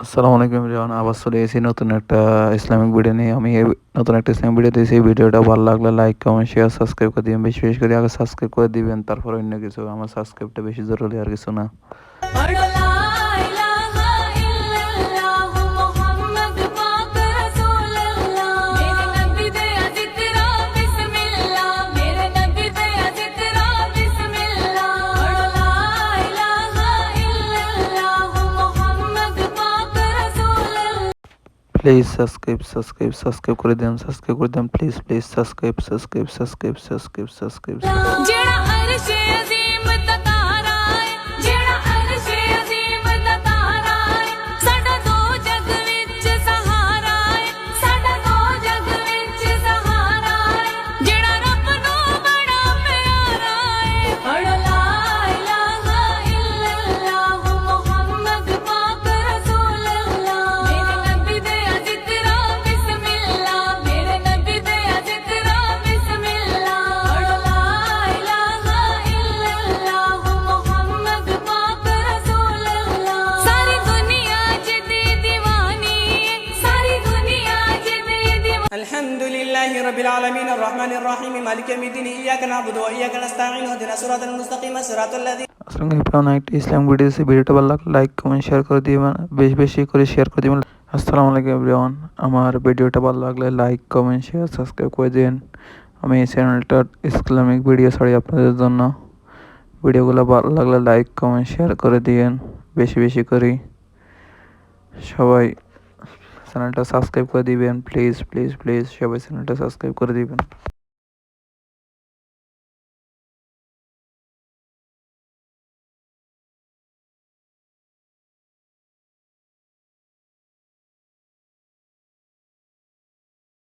আসসালামু আলাইকুম এভরিওয়ান, আবার চলে এসেছি নতুন একটা ইসলামিক ভিডিও নিয়ে। আমি নতুন একটা ইসলামিক ভিডিও দিয়েছি। এই ভিডিওটা ভালো লাগলে লাইক কমেন্ট শেয়ার সাবস্ক্রাইব করে দিবেন। বেশি বেশি করে আগে সাবস্ক্রাইব করে দিবেন, তারপর অন্য কিছু। আমার সাবস্ক্রাইবটা বেশি জরুরি, আর কিছু না। প্লিজ সাবস্ক্রাইব করে দেন, প্লিজ প্লিজ সাবস্ক্রাইব। الحمد لله رب العالمين الرحمن الرحيم مالك يوم الدين إياك نعبد وإياك نستعين اهدنا الصراط المستقيم صراط الذين ইসলাম ভিডিওটা ভালো লাগলে লাইক কমেন্ট শেয়ার করে দিবেন, বেশি বেশি করে শেয়ার করে দিবেন। আসসালামু আলাইকুম এভরিওয়ান, আমার ভিডিওটা ভালো লাগলে লাইক কমেন্ট শেয়ার সাবস্ক্রাইব করে দিন। আমি এই চ্যানেলটা ইসলামিক ভিডিও ছাড়ি আপনাদের জন্য। ভিডিওগুলো ভালো লাগলে লাইক কমেন্ট শেয়ার করে দিন বেশি বেশি করে। সবাই চ্যানেলটা সাবস্ক্রাইব করে দিবেন, প্লিজ প্লিজ প্লিজ সবাই চ্যানেলটা সাবস্ক্রাইব করে দিবেন।